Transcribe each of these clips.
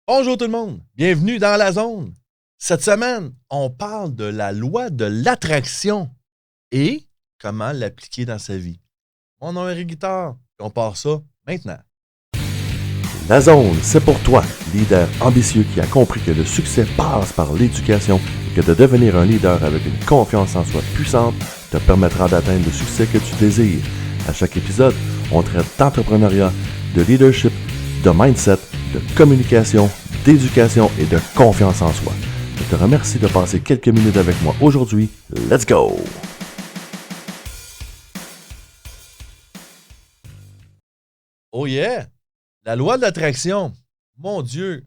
Bonjour tout le monde, bienvenue dans la zone. Cette semaine, on parle de la loi de l'attraction et comment l'appliquer dans sa vie. Mon nom est Eric Guittard et on part ça maintenant. La zone, c'est pour toi, leader ambitieux qui a compris que le succès passe par l'éducation et que de devenir un leader avec une confiance en soi puissante te permettra d'atteindre le succès que tu désires. À chaque épisode, on traite d'entrepreneuriat, de leadership, de mindset, de communication, d'éducation et de confiance en soi. Je te remercie de passer quelques minutes avec moi aujourd'hui. Let's go! Oh yeah! La loi de l'attraction. Mon Dieu,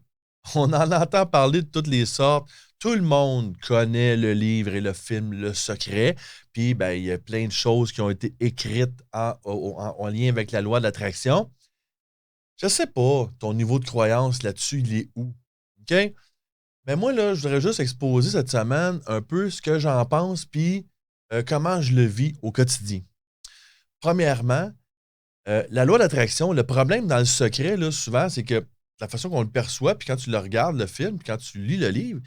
on en entend parler de toutes les sortes. Tout le monde connaît le livre et le film Le Secret. Puis, il y a plein de choses qui ont été écrites en lien avec la loi de l'attraction. Je sais pas, ton niveau de croyance là-dessus, il est où? OK? Mais moi, là, je voudrais juste exposer cette semaine un peu ce que j'en pense, puis comment je le vis au quotidien. Premièrement, la loi d'attraction, le problème dans Le Secret, là, souvent, c'est que la façon qu'on le perçoit, puis quand tu le regardes, le film, puis quand tu lis le livre,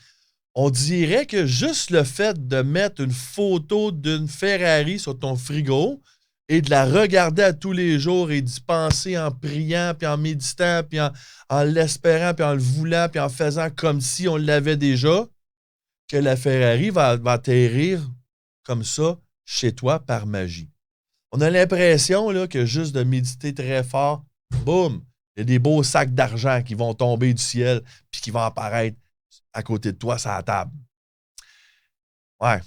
on dirait que juste le fait de mettre une photo d'une Ferrari sur ton frigo et de la regarder à tous les jours et d'y penser en priant, puis en méditant, puis en l'espérant, puis en le voulant, puis en faisant comme si on l'avait déjà, que la Ferrari va atterrir comme ça chez toi par magie. On a l'impression là, que juste de méditer très fort, boum, il y a des beaux sacs d'argent qui vont tomber du ciel puis qui vont apparaître à côté de toi sur la table. Ouais.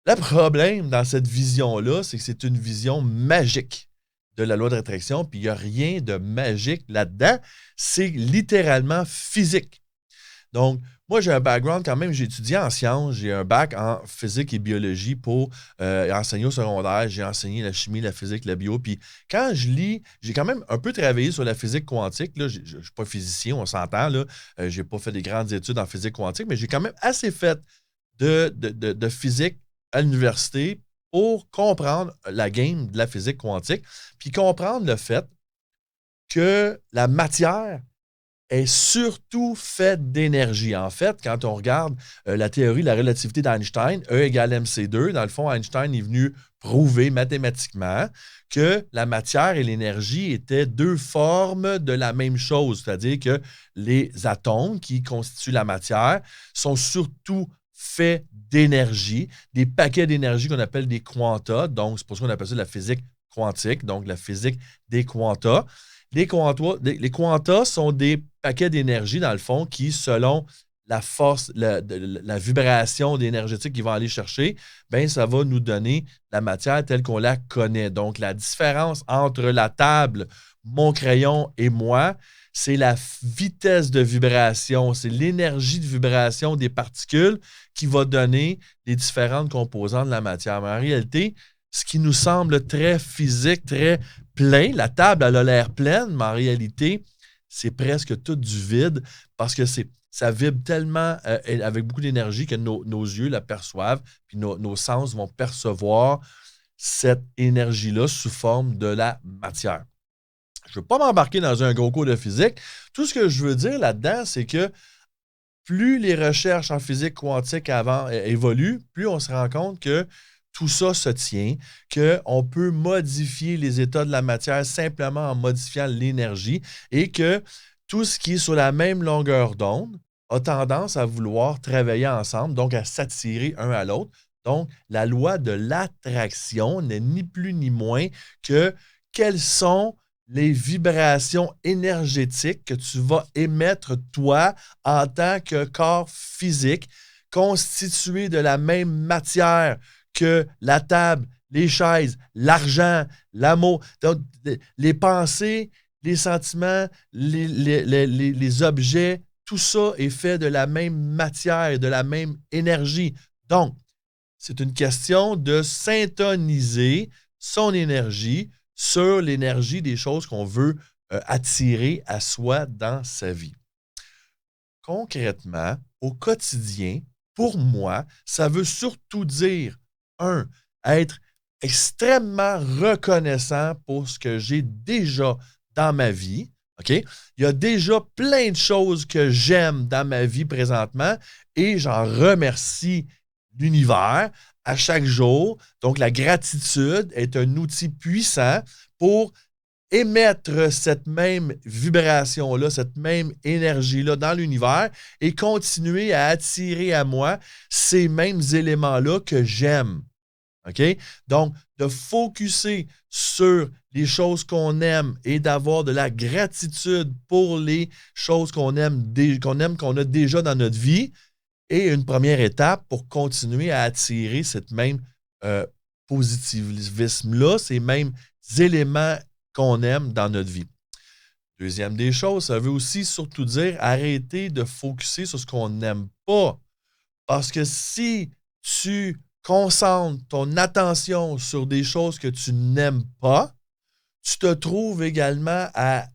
Le problème dans cette vision-là, c'est que c'est une vision magique de la loi de l'attraction, puis il n'y a rien de magique là-dedans. C'est littéralement physique. Donc, moi, j'ai un background quand même, j'ai étudié en sciences, j'ai un bac en physique et biologie pour enseigner au secondaire, j'ai enseigné la chimie, la physique, la bio, puis quand je lis, j'ai quand même un peu travaillé sur la physique quantique, là, je ne suis pas physicien, on s'entend, là, j'ai pas fait des grandes études en physique quantique, mais j'ai quand même assez fait de physique à l'université pour comprendre la game de la physique quantique, puis comprendre le fait que la matière est surtout faite d'énergie. En fait, quand on regarde la théorie de la relativité d'Einstein, E égale mc2, dans le fond, Einstein est venu prouver mathématiquement que la matière et l'énergie étaient deux formes de la même chose, c'est-à-dire que les atomes qui constituent la matière sont surtout faits d'énergie, des paquets d'énergie qu'on appelle des quanta, donc c'est pour ça qu'on appelle ça la physique quantique, donc la physique des quanta. Les quantas sont des paquets d'énergie, dans le fond, qui, selon la force, la vibration énergétique qu'ils vont aller chercher, ben ça va nous donner la matière telle qu'on la connaît. Donc, la différence entre la table, mon crayon et moi, c'est la vitesse de vibration, c'est l'énergie de vibration des particules qui va donner les différentes composantes de la matière. Mais en réalité, ce qui nous semble très physique, très plein, la table, elle a l'air pleine, mais en réalité, c'est presque tout du vide parce que ça vibre tellement avec beaucoup d'énergie que nos yeux la perçoivent, puis nos sens vont percevoir cette énergie-là sous forme de la matière. Je ne veux pas m'embarquer dans un gros cours de physique. Tout ce que je veux dire là-dedans, c'est que plus les recherches en physique quantique évoluent, plus on se rend compte que tout ça se tient, qu'on peut modifier les états de la matière simplement en modifiant l'énergie et que tout ce qui est sur la même longueur d'onde a tendance à vouloir travailler ensemble, donc à s'attirer un à l'autre. Donc, la loi de l'attraction n'est ni plus ni moins que quelles sont les vibrations énergétiques que tu vas émettre toi en tant que corps physique constitué de la même matière que la table, les chaises, l'argent, l'amour. Donc, les pensées, les sentiments, les objets, tout ça est fait de la même matière et de la même énergie. Donc, c'est une question de syntoniser son énergie sur l'énergie des choses qu'on veut attirer à soi dans sa vie. Concrètement, au quotidien, pour moi, ça veut surtout dire, être extrêmement reconnaissant pour ce que j'ai déjà dans ma vie. OK? Il y a déjà plein de choses que j'aime dans ma vie présentement et j'en remercie l'univers à chaque jour. Donc, la gratitude est un outil puissant pour émettre cette même vibration-là, cette même énergie-là dans l'univers et continuer à attirer à moi ces mêmes éléments-là que j'aime. OK? Donc, de focuser sur les choses qu'on aime et d'avoir de la gratitude pour les choses qu'on aime, qu'on a déjà dans notre vie, est une première étape pour continuer à attirer cette même euh, positivisme-là, ces mêmes éléments qu'on aime dans notre vie. Deuxième des choses, ça veut aussi surtout dire arrêter de focuser sur ce qu'on n'aime pas. Parce que si tu concentres ton attention sur des choses que tu n'aimes pas, tu te trouves également à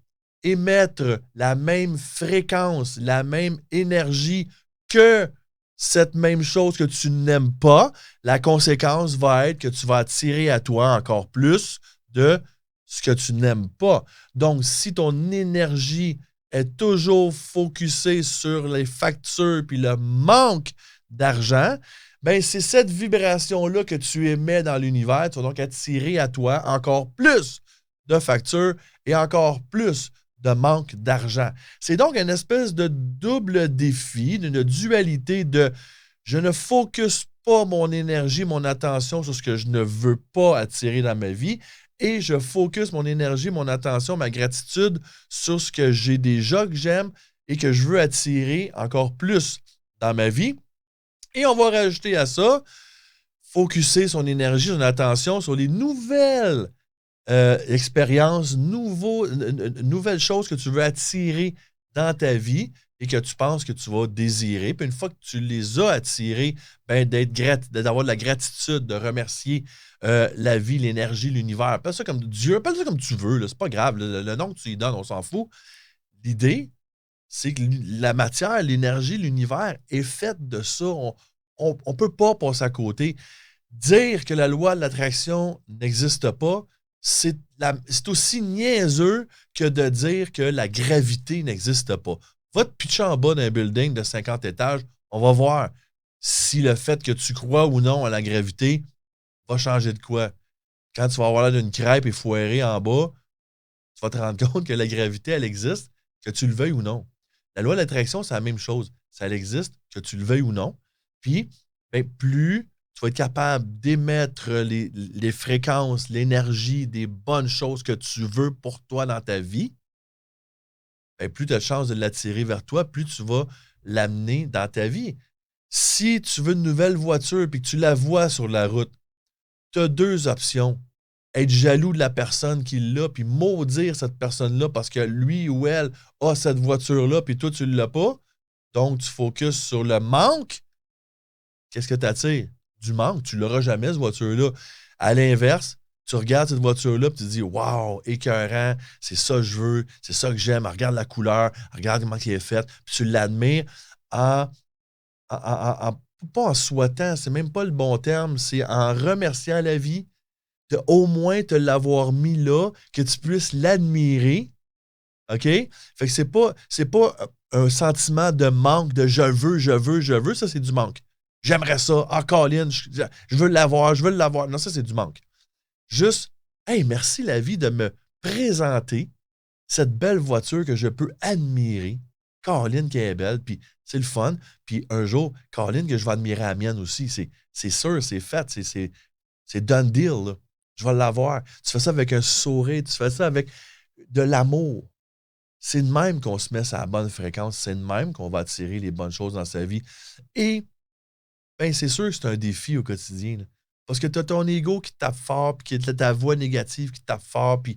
émettre la même fréquence, la même énergie que cette même chose que tu n'aimes pas. La conséquence va être que tu vas attirer à toi encore plus de ce que tu n'aimes pas. Donc, si ton énergie est toujours focusée sur les factures puis le manque d'argent, ben c'est cette vibration-là que tu émets dans l'univers. Tu vas donc attirer à toi encore plus de factures et encore plus de manque d'argent. C'est donc une espèce de double défi, d'une dualité de je ne focus pas mon énergie, mon attention sur ce que je ne veux pas attirer dans ma vie et je focus mon énergie, mon attention, ma gratitude sur ce que j'ai déjà, que j'aime et que je veux attirer encore plus dans ma vie. Et on va rajouter à ça, focuser son énergie, son attention sur les nouvelles expériences, nouvelles choses que tu veux attirer dans ta vie et que tu penses que tu vas désirer. Puis une fois que tu les as attirés, ben d'avoir de la gratitude, de remercier la vie, l'énergie, l'univers. Appelle ça comme Dieu, appelle ça comme tu veux, là, c'est pas grave. Le nom que tu lui donnes, on s'en fout. L'idée, c'est que la matière, l'énergie, l'univers est faite de ça. On ne peut pas passer à côté. Dire que la loi de l'attraction n'existe pas, c'est aussi niaiseux que de dire que la gravité n'existe pas. Va te pitcher en bas d'un building de 50 étages, on va voir si le fait que tu crois ou non à la gravité va changer de quoi. Quand tu vas avoir l'air d'une crêpe et foirée en bas, tu vas te rendre compte que la gravité, elle existe, que tu le veuilles ou non. La loi de l'attraction, c'est la même chose. Ça existe, que tu le veuilles ou non. Puis, ben, plus tu vas être capable d'émettre les fréquences, l'énergie, des bonnes choses que tu veux pour toi dans ta vie, ben, plus tu as de chances de l'attirer vers toi, plus tu vas l'amener dans ta vie. Si tu veux une nouvelle voiture et que tu la vois sur la route, tu as deux options. Être jaloux de la personne qui l'a, puis maudire cette personne-là parce que lui ou elle a cette voiture-là, puis toi, tu ne l'as pas. Donc, tu focuses sur le manque. Qu'est-ce que tu attires? Du manque. Tu ne l'auras jamais, cette voiture-là. À l'inverse, tu regardes cette voiture-là, puis tu te dis, waouh, écœurant, c'est ça que je veux, c'est ça que j'aime. Regarde la couleur, regarde comment elle est faite, puis tu l'admires pas en souhaitant, c'est même pas le bon terme, c'est en remerciant la vie de au moins te l'avoir mis là, que tu puisses l'admirer. OK? Fait que c'est pas un sentiment de manque, de je veux, ça c'est du manque. J'aimerais ça. Ah, Colin, je veux l'avoir, je veux l'avoir. Non, ça c'est du manque. Juste, hey, merci la vie de me présenter cette belle voiture que je peux admirer. Colin qui est belle, puis c'est le fun. Puis un jour, Colin que je vais admirer la mienne aussi. C'est sûr, c'est fait, c'est done deal, là. Je vais l'avoir. Tu fais ça avec un sourire, tu fais ça avec de l'amour. C'est de même qu'on se met sur la bonne fréquence, c'est de même qu'on va attirer les bonnes choses dans sa vie. Et ben, c'est sûr que c'est un défi au quotidien, là. Parce que tu as ton ego qui tape fort, puis qui ta voix négative qui tape fort, puis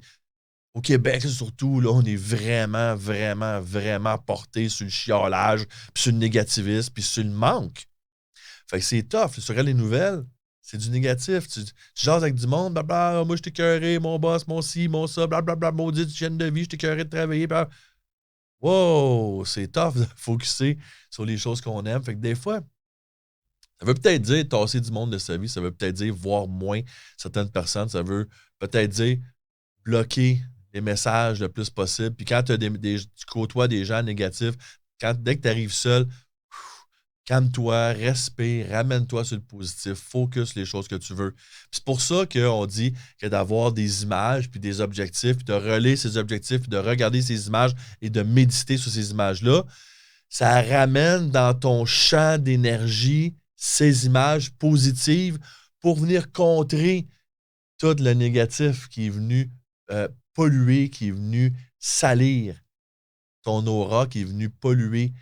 au Québec, surtout, là, on est vraiment, vraiment, vraiment porté sur le chiolage, puis sur le négativisme, puis sur le manque. Fait que c'est tough. Tu regardes les nouvelles, c'est du négatif. Tu jases avec du monde, blablabla, moi je t'ai écœuré, mon boss, mon ci, mon ça, blablabla, maudite chaîne de vie, je t'ai écœuré de travailler. Blablabla. Wow, c'est tough de focuser sur les choses qu'on aime. Fait que des fois, ça veut peut-être dire tasser du monde de sa vie, ça veut peut-être dire voir moins certaines personnes, ça veut peut-être dire bloquer des messages le plus possible. Puis quand tu côtoies des gens négatifs, dès que tu arrives seul, calme-toi, respire, ramène-toi sur le positif, focus les choses que tu veux. Puis c'est pour ça qu'on dit que d'avoir des images, puis des objectifs, puis de relayer ces objectifs, puis de regarder ces images et de méditer sur ces images-là, ça ramène dans ton champ d'énergie ces images positives pour venir contrer tout le négatif qui est venu polluer, qui est venu salir ton aura, qui est venu polluer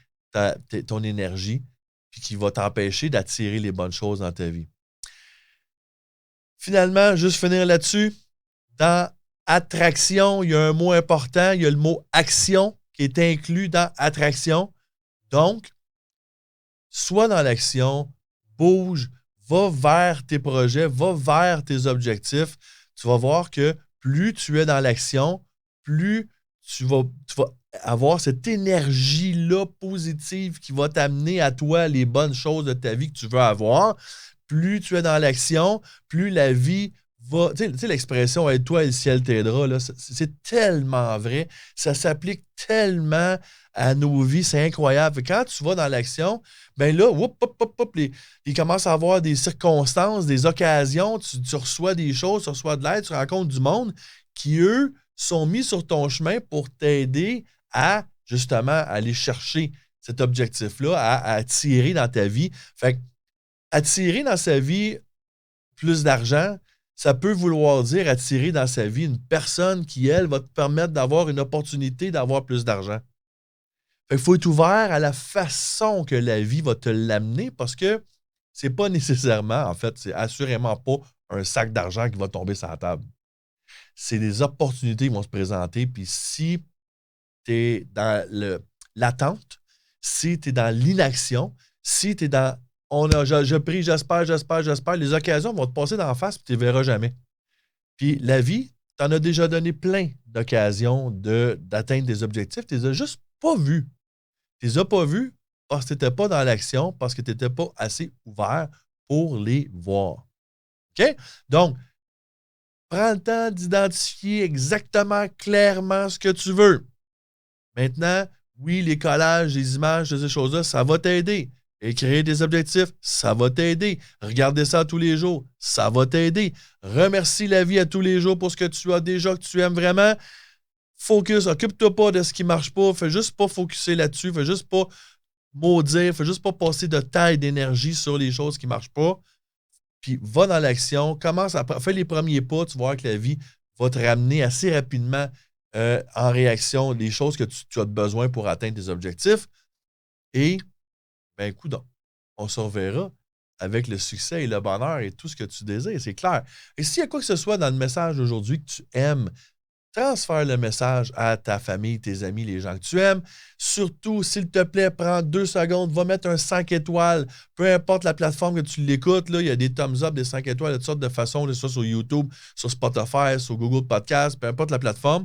ton énergie, puis qui va t'empêcher d'attirer les bonnes choses dans ta vie. Finalement, juste finir là-dessus, dans attraction, il y a un mot important, il y a le mot action qui est inclus dans attraction. Donc, sois dans l'action, bouge, va vers tes projets, va vers tes objectifs. Tu vas voir que plus tu es dans l'action, plus tu vas avoir cette énergie-là positive qui va t'amener à toi les bonnes choses de ta vie que tu veux avoir. Plus tu es dans l'action, plus la vie va... Tu sais, l'expression « aide-toi et le ciel t'aidera », là, c'est tellement vrai. Ça s'applique tellement à nos vies, c'est incroyable. Quand tu vas dans l'action, bien là, il commence à avoir des circonstances, des occasions, tu reçois des choses, tu reçois de l'aide, tu rencontres du monde qui, eux, sont mis sur ton chemin pour t'aider à, justement, aller chercher cet objectif-là, à attirer dans ta vie. Fait que, attirer dans sa vie plus d'argent, ça peut vouloir dire attirer dans sa vie une personne qui, elle, va te permettre d'avoir une opportunité d'avoir plus d'argent. Fait qu'il faut être ouvert à la façon que la vie va te l'amener parce que c'est pas nécessairement, en fait, c'est assurément pas un sac d'argent qui va tomber sur la table. C'est des opportunités qui vont se présenter. Puis si tu es dans l'attente, si tu es dans l'inaction, si tu es dans je prie, j'espère, les occasions vont te passer d'en face et tu ne les verras jamais. Puis la vie, tu en as déjà donné plein d'occasions d'atteindre des objectifs. Tu ne les as juste pas vus. Tu ne les as pas vus parce que tu n'étais pas dans l'action, parce que tu n'étais pas assez ouvert pour les voir. OK? Donc, prends le temps d'identifier exactement, clairement ce que tu veux. Maintenant, oui, les collages, les images de ces choses-là, ça va t'aider. Écrire des objectifs, ça va t'aider. Regarder ça tous les jours, ça va t'aider. Remercie la vie à tous les jours pour ce que tu as déjà, que tu aimes vraiment. Focus, occupe-toi pas de ce qui ne marche pas. Fais juste pas focuser là-dessus. Fais juste pas maudire. Fais juste pas passer de temps et d'énergie sur les choses qui ne marchent pas. Puis va dans l'action. Fais les premiers pas. Tu vas voir que la vie va te ramener assez rapidement en réaction des choses que tu as besoin pour atteindre tes objectifs. Et ben, coudonc, on se reverra avec le succès et le bonheur et tout ce que tu désires, c'est clair. Et s'il y a quoi que ce soit dans le message d'aujourd'hui que tu aimes, transfère le message à ta famille, tes amis, les gens que tu aimes. Surtout, s'il te plaît, prends 2 secondes, va mettre un 5 étoiles. Peu importe la plateforme que tu l'écoutes, là, il y a des thumbs up, des 5 étoiles, de toutes sortes de façons, que ce soit sur YouTube, sur Spotify, sur Google Podcast, peu importe la plateforme.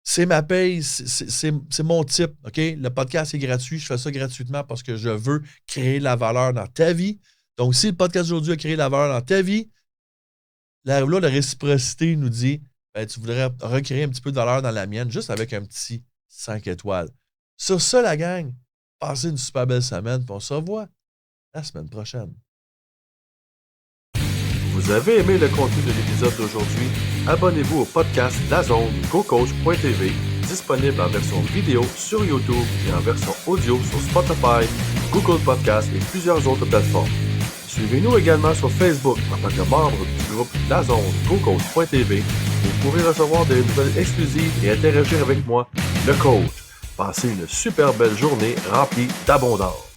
C'est ma paye, c'est mon type, OK? Le podcast est gratuit, je fais ça gratuitement parce que je veux créer de la valeur dans ta vie. Donc, si le podcast d'aujourd'hui a créé de la valeur dans ta vie, la réciprocité nous dit, ben, tu voudrais recréer un petit peu de valeur dans la mienne juste avec un petit 5 étoiles. Sur ça, la gang, passez une super belle semaine, puis on se revoit la semaine prochaine. Vous avez aimé le contenu de l'épisode d'aujourd'hui? Abonnez-vous au podcast DAZN GoCoach.tv, disponible en version vidéo sur YouTube et en version audio sur Spotify, Google Podcast et plusieurs autres plateformes. Suivez-nous également sur Facebook en tant que membre du groupe DAZN GoCoach.tv. Vous pourrez recevoir des nouvelles exclusives et interagir avec moi, le coach. Passez une super belle journée remplie d'abondance.